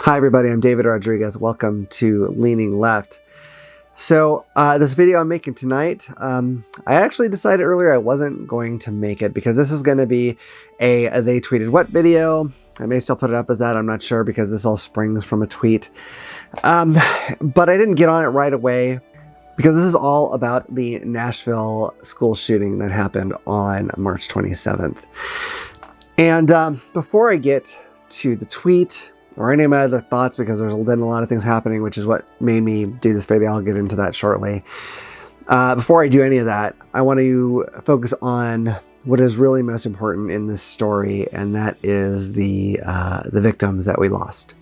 Hi everybody, I'm David Rodriguez. Welcome to Leaning Left. So this video I'm making tonight, I actually decided earlier I wasn't going to make it because this is going to be a They Tweeted What video. I may still put it up as that, I'm not sure, because this all springs from a tweet. But I didn't get on it right away because this is all about the Nashville school shooting that happened on March 27th. And before I get to the tweet or any of my other thoughts, because there's been a lot of things happening, which is what made me do this video. I'll get into that shortly. Before I do any of that, I want to focus on what is really most important in this story, and that is the victims that we lost.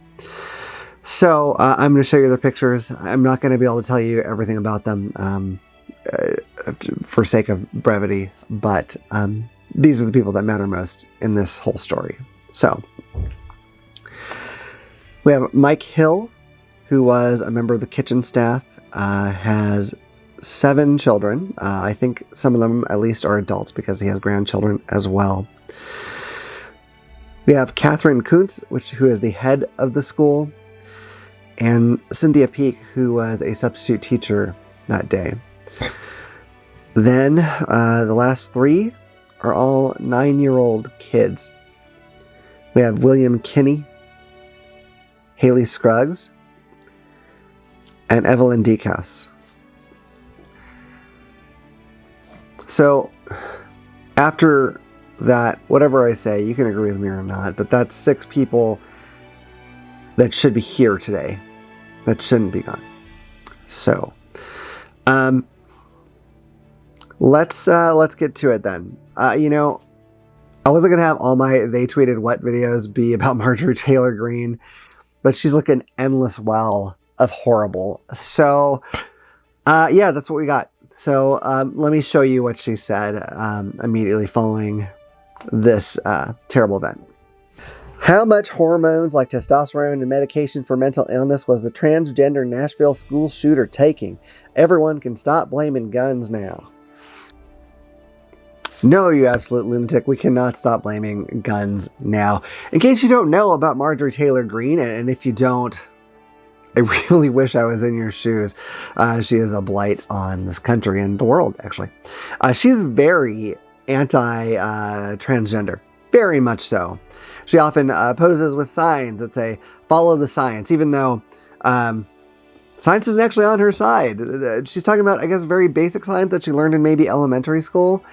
So I'm going to show you their pictures. I'm not going to be able to tell you everything about them for sake of brevity, but these are the people that matter most in this whole story. So we have Mike Hill, who was a member of the kitchen staff, has 7 children. I think some of them at least are adults because he has grandchildren as well. We have Catherine Kuntz, who is the head of the school, and Cynthia Peak, who was a substitute teacher that day. Then the last 3 are all 9-year-old kids. We have William Kinney, Haley Scruggs, and Evelyn Decas. So after that, whatever I say, you can agree with me or not, but that's 6 people that should be here today that shouldn't be gone. So let's get to it then. You know, I wasn't gonna have all my They Tweeted What videos be about Marjorie Taylor Greene, but she's like an endless well of horrible. So yeah, that's what we got. So let me show you what she said immediately following this terrible event. How much hormones like testosterone and medication for mental illness was the transgender Nashville school shooter taking? Everyone can stop blaming guns now. No, you absolute lunatic. We cannot stop blaming guns now. In case you don't know about Marjorie Taylor Greene, and if you don't, I really wish I was in your shoes. She is a blight on this country and the world, actually. She's very anti-transgender, very much so. She often poses with signs that say, follow the science, even though science isn't actually on her side. She's talking about, I guess, very basic science that she learned in maybe elementary school.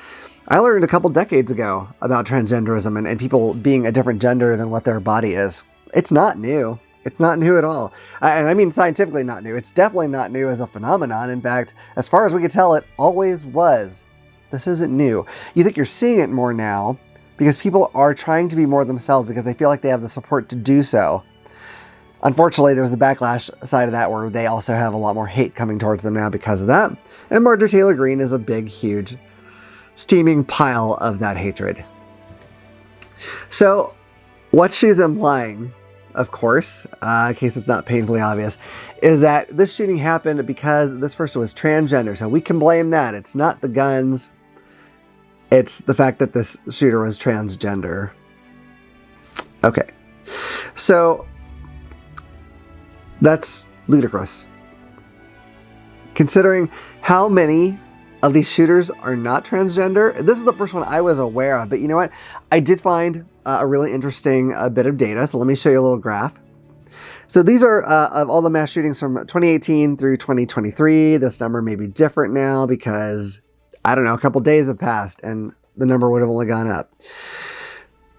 I learned a couple decades ago about transgenderism and people being a different gender than what their body is. It's not new. It's not new at all. And I mean scientifically not new. It's definitely not new as a phenomenon. In fact, as far as we could tell, it always was. This isn't new. You think you're seeing it more now because people are trying to be more themselves because they feel like they have the support to do so. Unfortunately, there's the backlash side of that where they also have a lot more hate coming towards them now because of that. And Marjorie Taylor Greene is a big, huge, steaming pile of that hatred. So what she's implying, of course, in case it's not painfully obvious, is that this shooting happened because this person was transgender. So we can blame that. It's not the guns. It's the fact that this shooter was transgender. Okay. So that's ludicrous. Considering how many of these shooters are not transgender. This is the first one I was aware of, but you know what? I did find a really interesting bit of data. So let me show you a little graph. So these are of all the mass shootings from 2018 through 2023. This number may be different now because, I don't know, a couple days have passed and the number would have only gone up.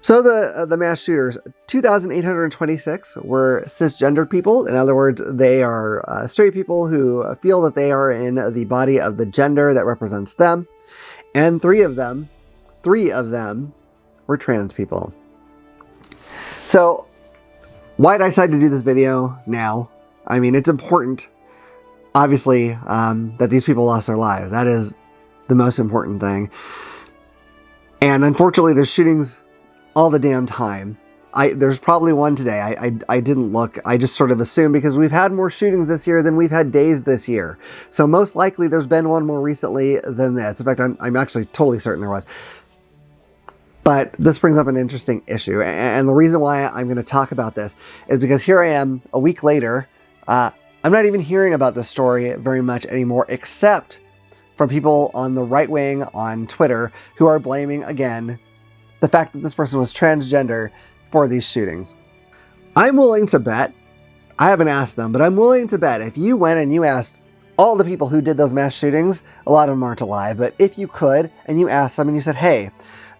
So the mass shooters, 2,826 were cisgendered people. In other words, they are straight people who feel that they are in the body of the gender that represents them. And 3 of them were trans people. So why did I decide to do this video now? I mean, it's important, obviously, that these people lost their lives. That is the most important thing. And unfortunately, there's shootings all the damn time. There's probably one today. I didn't look. I just sort of assumed because we've had more shootings this year than we've had days this year. So most likely there's been one more recently than this. In fact, I'm actually totally certain there was. But this brings up an interesting issue. And the reason why I'm going to talk about this is because here I am a week later. I'm not even hearing about this story very much anymore, except from people on the right wing on Twitter who are blaming, again, the fact that this person was transgender for these shootings. I'm willing to bet, I haven't asked them, but I'm willing to bet if you went and you asked all the people who did those mass shootings, a lot of them aren't alive, but if you could, and you asked them and you said, hey,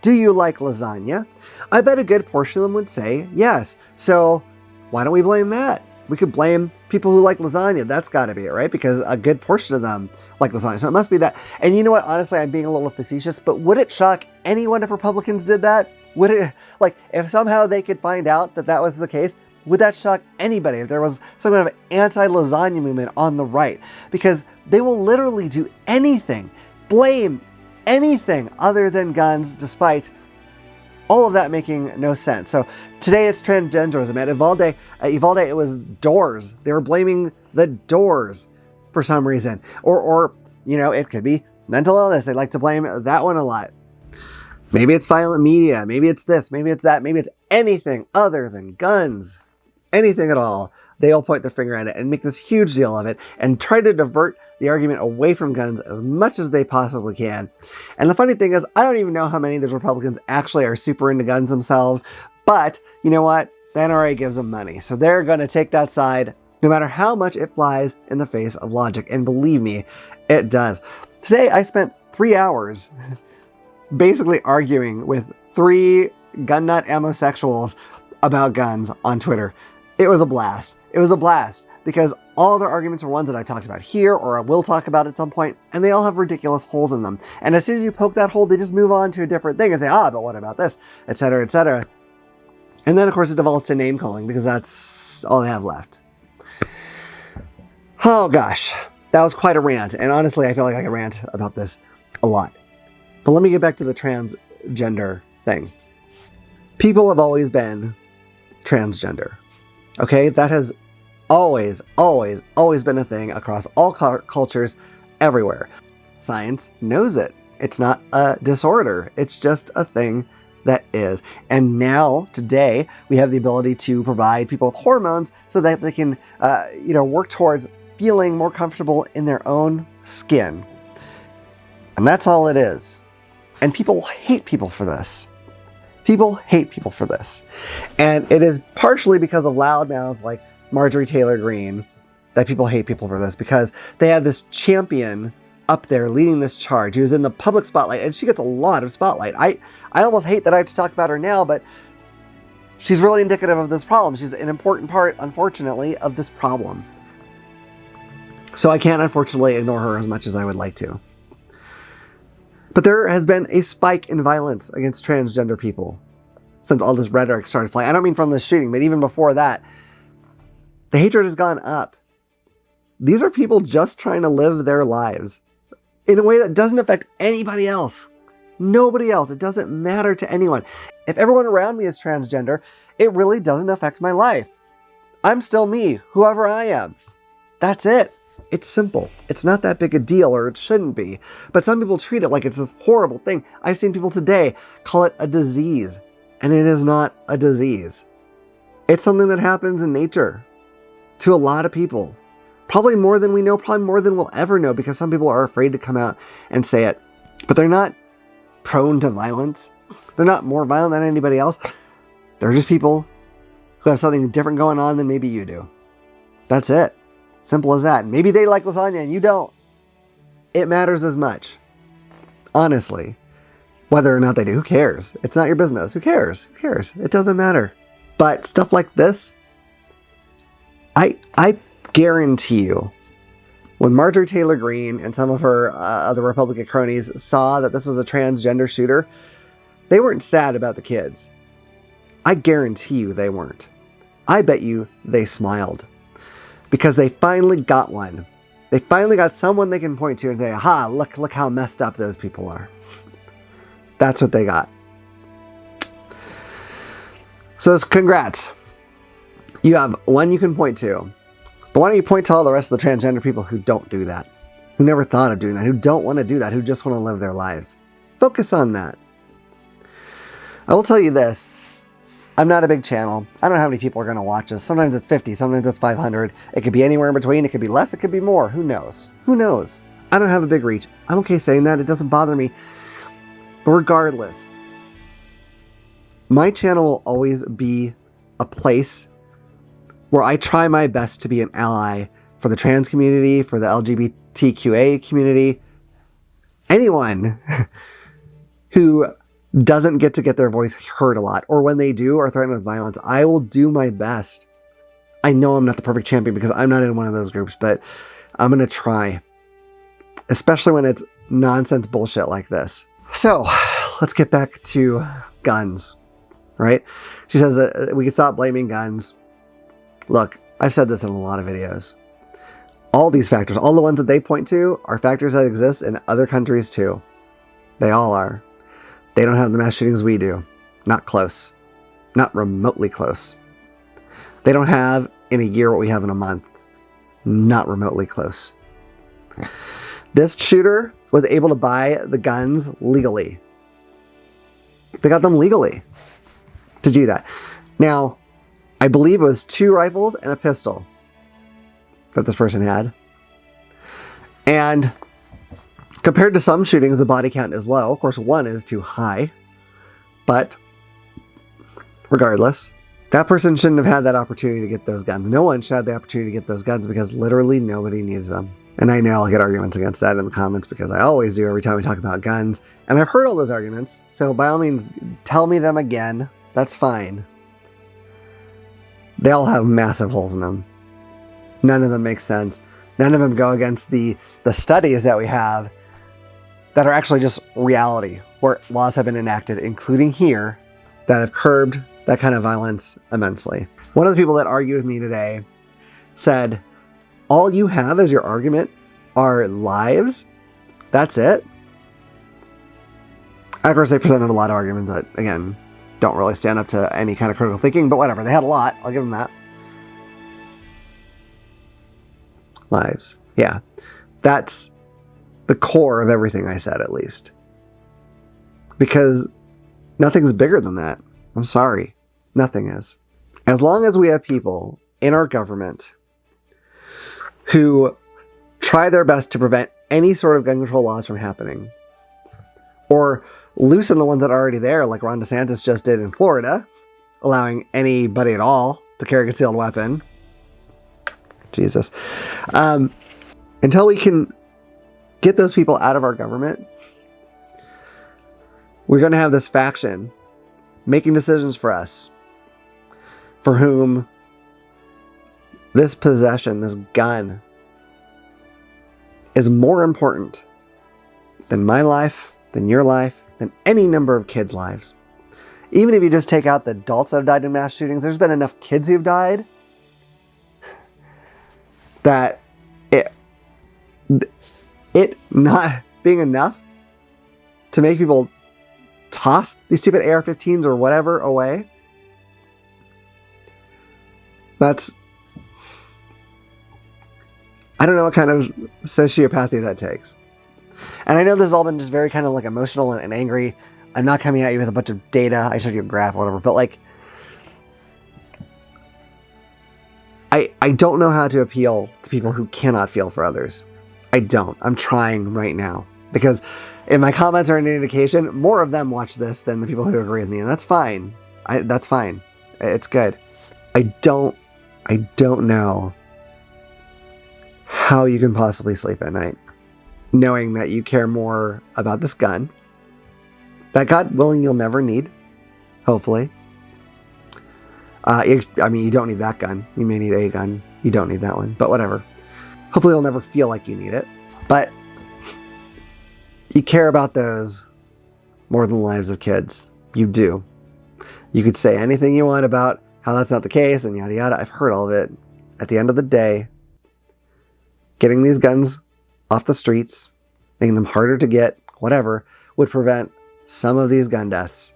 do you like lasagna? I bet a good portion of them would say yes. So why don't we blame that? We could blame people who like lasagna. That's got to be it, right? Because a good portion of them like lasagna. So it must be that. And you know what? Honestly, I'm being a little facetious, but would it shock anyone if Republicans did that? Would it, like, if somehow they could find out that that was the case, would that shock anybody if there was some kind of anti-lasagna movement on the right? Because they will literally do anything, blame anything other than guns, despite all of that making no sense. So today it's transgenderism. At Uvalde, it was doors. They were blaming the doors for some reason. Or you know, it could be mental illness. They like to blame that one a lot. Maybe it's violent media. Maybe it's this. Maybe it's that. Maybe it's anything other than guns. Anything at all. They all point their finger at it and make this huge deal of it and try to divert the argument away from guns as much as they possibly can. And the funny thing is, I don't even know how many of those Republicans actually are super into guns themselves, but you know what? The NRA gives them money. So they're going to take that side no matter how much it flies in the face of logic. And believe me, it does. Today, I spent 3 hours basically arguing with 3 gun nut homosexuals about guns on Twitter. It was a blast. It was a blast because all their arguments are ones that I've talked about here or I will talk about at some point, and they all have ridiculous holes in them. And as soon as you poke that hole, they just move on to a different thing and say, but what about this, etc., etc. And then, of course, it devolves to name calling because that's all they have left. Oh, gosh. That was quite a rant. And honestly, I feel like I could rant about this a lot. But let me get back to the transgender thing. People have always been transgender. Okay, that has always been a thing across all cultures everywhere. Science knows it. It's not a disorder. It's just a thing that is. And now, today, we have the ability to provide people with hormones so that they can, work towards feeling more comfortable in their own skin. And that's all it is. And people hate people for this. People hate people for this. And it is partially because of loudmouths like Marjorie Taylor Greene that people hate people for this, because they have this champion up there leading this charge who's in the public spotlight, and she gets a lot of spotlight. I almost hate that I have to talk about her now, but she's really indicative of this problem. She's an important part, unfortunately, of this problem. So I can't, unfortunately, ignore her as much as I would like to. But there has been a spike in violence against transgender people since all this rhetoric started flying. I don't mean from this shooting, but even before that, the hatred has gone up. These are people just trying to live their lives in a way that doesn't affect anybody else. Nobody else. It doesn't matter to anyone. If everyone around me is transgender, it really doesn't affect my life. I'm still me, whoever I am. That's it. It's simple. It's not that big a deal, or it shouldn't be. But some people treat it like it's this horrible thing. I've seen people today call it a disease, and it is not a disease. It's something that happens in nature to a lot of people. Probably more than we know, probably more than we'll ever know, because some people are afraid to come out and say it. But they're not prone to violence. They're not more violent than anybody else. They're just people who have something different going on than maybe you do. That's it. Simple as that. Maybe they like lasagna and you don't. It matters as much. Honestly. Whether or not they do, who cares? It's not your business. Who cares? Who cares? It doesn't matter. But stuff like this, I guarantee you, when Marjorie Taylor Greene and some of her other Republican cronies saw that this was a transgender shooter, they weren't sad about the kids. I guarantee you they weren't. I bet you they smiled. Because they finally got one. They finally got someone they can point to and say, aha, look how messed up those people are. That's what they got. So congrats. You have one you can point to. But why don't you point to all the rest of the transgender people who don't do that? Who never thought of doing that? Who don't want to do that? Who just want to live their lives? Focus on that. I will tell you this. I'm not a big channel. I don't know how many people are going to watch this. Sometimes it's 50, sometimes it's 500. It could be anywhere in between. It could be less, it could be more. Who knows? Who knows? I don't have a big reach. I'm okay saying that. It doesn't bother me. But regardless, my channel will always be a place where I try my best to be an ally for the trans community, for the LGBTQA community, anyone who doesn't get to get their voice heard a lot, or when they do are threatened with violence. I will do my best. I know I'm not the perfect champion because I'm not in one of those groups, but I'm going to try, especially when it's nonsense bullshit like this. So let's get back to guns, right? She says that we can stop blaming guns. Look, I've said this in a lot of videos. All these factors, all the ones that they point to, are factors that exist in other countries too. They all are. They don't have the mass shootings we do. Not close. Not remotely close. They don't have in a year what we have in a month. Not remotely close. This shooter was able to buy the guns legally. They got them legally to do that. Now, I believe it was 2 rifles and a pistol that this person had. And compared to some shootings, the body count is low. Of course, 1 is too high. But regardless, that person shouldn't have had that opportunity to get those guns. No one should have the opportunity to get those guns because literally nobody needs them. And I know I'll get arguments against that in the comments because I always do every time we talk about guns. And I've heard all those arguments. So by all means, tell me them again. That's fine. They all have massive holes in them. None of them make sense. None of them go against the studies that we have that are actually just reality, where laws have been enacted, including here, that have curbed that kind of violence immensely. One of the people that argued with me today said, all you have as your argument are lives? That's it? Of course, they presented a lot of arguments that, again, don't really stand up to any kind of critical thinking, but whatever. They had a lot. I'll give them that. Lives. Yeah. That's the core of everything I said, at least. Because nothing's bigger than that. I'm sorry. Nothing is. As long as we have people in our government who try their best to prevent any sort of gun control laws from happening, or loosen the ones that are already there, like Ron DeSantis just did in Florida, allowing anybody at all to carry a concealed weapon. Jesus. Until we can get those people out of our government, we're going to have this faction making decisions for us, for whom this possession, this gun, is more important than my life, than your life, than any number of kids' lives. Even if you just take out the adults that have died in mass shootings, there's been enough kids who've died that it not being enough to make people toss these stupid AR-15s or whatever away. That's, I don't know what kind of sociopathy that takes. And I know this has all been just very kind of like emotional and angry. I'm not coming at you with a bunch of data. I showed you a graph or whatever, but like, I don't know how to appeal to people who cannot feel for others. I don't. I'm trying right now. Because if my comments are an indication, more of them watch this than the people who agree with me. And that's fine. That's fine. It's good. I don't know how you can possibly sleep at night knowing that you care more about this gun that, God willing, you'll never need. Hopefully. I mean, you don't need that gun. You may need a gun. You don't need that one, but whatever. Hopefully you'll never feel like you need it, but you care about those more than the lives of kids. You do. You could say anything you want about how that's not the case and yada yada. I've heard all of it. At the end of the day, getting these guns off the streets, making them harder to get, whatever, would prevent some of these gun deaths.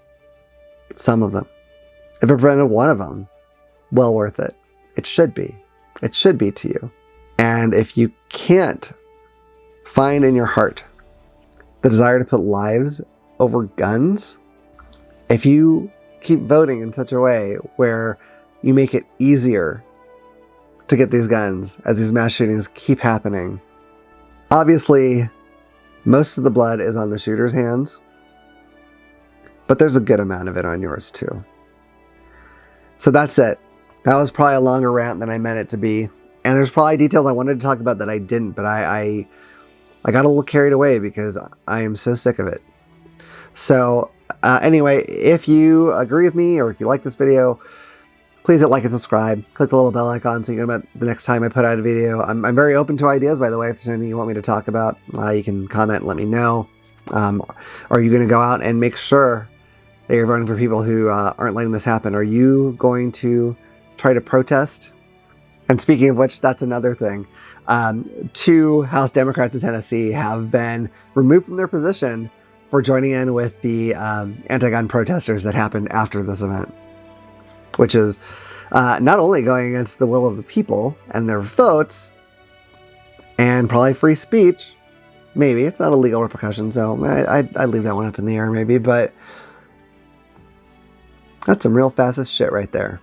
Some of them. If it prevented one of them, well worth it. It should be. It should be to you. And if you can't find in your heart the desire to put lives over guns, if you keep voting in such a way where you make it easier to get these guns as these mass shootings keep happening, obviously most of the blood is on the shooter's hands, but there's a good amount of it on yours too. So that's it. That was probably a longer rant than I meant it to be. And there's probably details I wanted to talk about that I didn't, but I got a little carried away because I am so sick of it. So anyway, if you agree with me or if you like this video, please hit like and subscribe. Click the little bell icon so you know about the next time I put out a video. I'm very open to ideas, by the way. If there's anything you want me to talk about, you can comment and let me know. Are you going to go out and make sure that you're voting for people who aren't letting this happen? Are you going to try to protest? And speaking of which, that's another thing. 2 House Democrats in Tennessee have been removed from their position for joining in with the anti-gun protesters that happened after this event, which is not only going against the will of the people and their votes and probably free speech. Maybe it's not a legal repercussion, so I'd leave that one up in the air maybe, but that's some real fascist shit right there.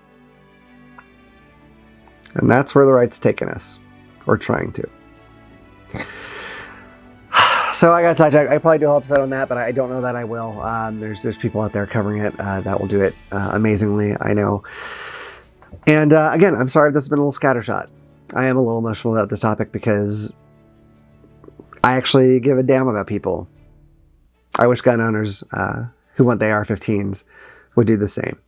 And that's where the right's taking us, or trying to. So I got sidetracked. I probably do a whole episode on that, but I don't know that I will. There's people out there covering it that will do it amazingly, I know. And again, I'm sorry if this has been a little scattershot. I am a little emotional about this topic because I actually give a damn about people. I wish gun owners who want the AR-15s would do the same.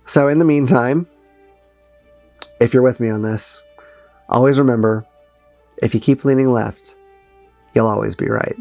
So in the meantime, if you're with me on this, always remember, if you keep leaning left, you'll always be right.